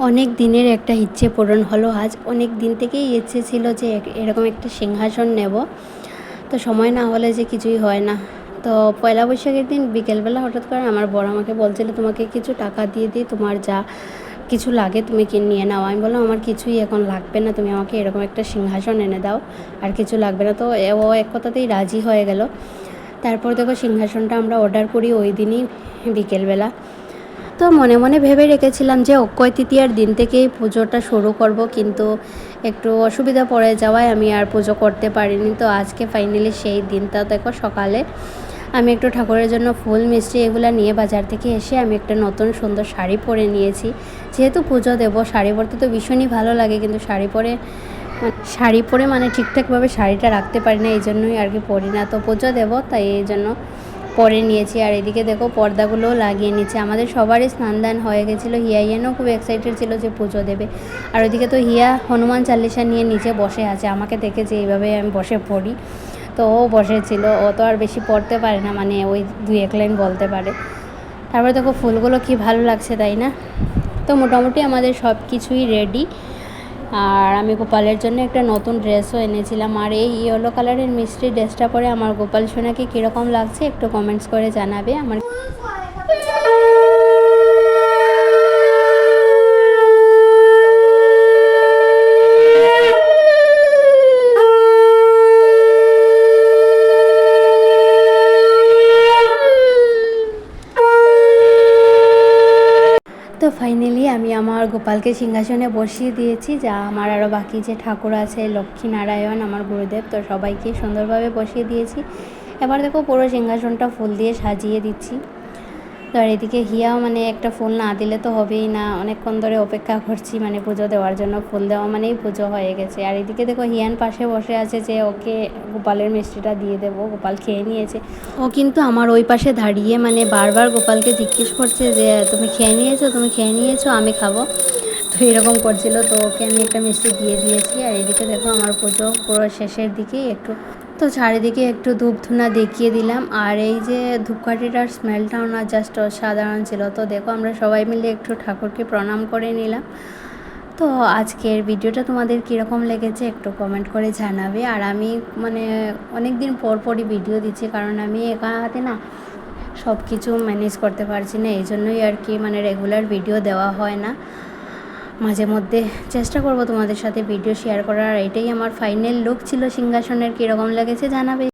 অনেক দিনের একটা ইচ্ছে পূরণ হলো আজ। অনেক দিন থেকেই ইচ্ছে ছিল যে এরকম একটা সিংহাসন নেব, তো সময় না হলে যে কিছুই হয় না। তো পয়লা বৈশাখের দিন বিকেলবেলা হঠাৎ করে আমার বড় আমাকে বলছিল, তোমাকে কিছু টাকা দিয়ে দিই, তোমার যা কিছু লাগে তুমি কিনে নিয়ে নাও। আমি বললাম আমার কিছুই এখন লাগবে না, তুমি আমাকে এরকম একটা সিংহাসন এনে দাও, আর কিছু লাগবে না। তো ও এক কথাতেই রাজি হয়ে গেল। তারপর দেখো সিংহাসনটা আমরা অর্ডার করি ওই দিনই বিকেলবেলা। তো মনে মনে ভেবে রেখেছিলাম যে অক্ষয় তৃতীয়ার দিন থেকেই পুজোটা শুরু করব, কিন্তু একটু অসুবিধা পড়ে যাওয়ায় আমি আর পুজো করতে পারিনি। তো আজকে ফাইনালি সেই দিনটা দেখো, সকালে আমি একটু ঠাকুরের জন্য ফুল মিষ্টি এগুলো নিয়ে বাজার থেকে এসে আমি একটা নতুন সুন্দর শাড়ি পরে নিয়েছি। যেহেতু পুজো দেবো, শাড়ি পরতে তো ভীষণই ভালো লাগে, কিন্তু শাড়ি পরে মানে ঠিকঠাকভাবে শাড়িটা রাখতে পারি না, এই জন্যই আর কি পরি না। তো পুজো দেবো তাই এই জন্য পরে নিয়েছি। আর এদিকে দেখো পর্দাগুলোও লাগিয়ে নিচ্ছে। আমাদের সবারই স্নান দান হয়ে গেছিলো, হিয়াইয়ানও খুব এক্সাইটেড ছিল যে পুজো দেবে। আর ওইদিকে তো হিয়া হনুমান চালিসা নিয়ে নিচে বসে আছে, আমাকে দেখে যে এইভাবে আমি বসে পড়ি, তো ও বসেছিল। ও তো আর বেশি পড়তে পারে না, মানে ওই 2-1 লাইন বলতে পারে। তারপরে দেখো ফুলগুলো কি ভালো লাগছে, তাই না? তো মোটামুটি আমাদের সব কিছুই রেডি। আর আমি গোপালের জন্য একটা নতুন ড্রেসও এনেছিলাম। আর এই ইয়েলো কালারের মিষ্টি ড্রেসটা পরে আমার গোপাল সোনাকে কীরকম লাগছে একটু কমেন্টস করে জানাবে। আমার তো ফাইনালি আমি আমার গোপালকে সিংহাসনে বসিয়ে দিয়েছি। যা আমার আরও বাকি যে ঠাকুর আছে, লক্ষ্মীনারায়ণ, আমার গুরুদেব, তো সবাইকে সুন্দরভাবে বসিয়ে দিয়েছি। এবার দেখো পুরো সিংহাসনটা ফুল দিয়ে সাজিয়ে দিচ্ছি। তো আর এদিকে হিয়াও মানে একটা ফুল না দিলে তো হবেই না, অনেকক্ষণ ধরে অপেক্ষা করছি, মানে পুজো দেওয়ার জন্য ফুল দেওয়া মানেই পুজো হয়ে গেছে। আর এদিকে দেখো হিয়ান পাশে বসে আছে যে ওকে গোপালের মিষ্টিটা দিয়ে দেবো। গোপাল খেয়ে নিয়েছে, ও কিন্তু আমার ওই পাশে দাঁড়িয়ে মানে বারবার গোপালকে জিজ্ঞেস করছে যে তুমি খেয়ে নিয়েছো, আমি খাবো। তো এরকম করছিল, তো ওকে আমি একটা মিষ্টি দিয়ে দিয়েছি। আর এদিকে দেখো আমার পুজো পুরো শেষের দিকেই তো চারিদিকে একটু ধূপ ধুনা দেখিয়ে দিলাম। আর এই যে ধূপকাঠিটার স্মেলটাও না জাস্ট অসাধারণ ছিল। তো দেখো আমরা সবাই মিলে একটু ঠাকুরকে প্রণাম করে নিলাম। তো আজকের ভিডিওটা তোমাদের কীরকম লেগেছে একটু কমেন্ট করে জানাবে। আর আমি মানে অনেক দিন পরই ভিডিও দিচ্ছি, কারণ আমি একা হাতে না সব কিছু ম্যানেজ করতে পারছি না, এই জন্যই আর কি মানে রেগুলার ভিডিও দেওয়া হয় না। মাঝে মধ্যে চেষ্টা করব তোমাদের সাথে ভিডিও শেয়ার করার। এটাই আমার ফাইনাল লুক ছিল সিংহাসনের, কীরকম লেগেছে জানাবে।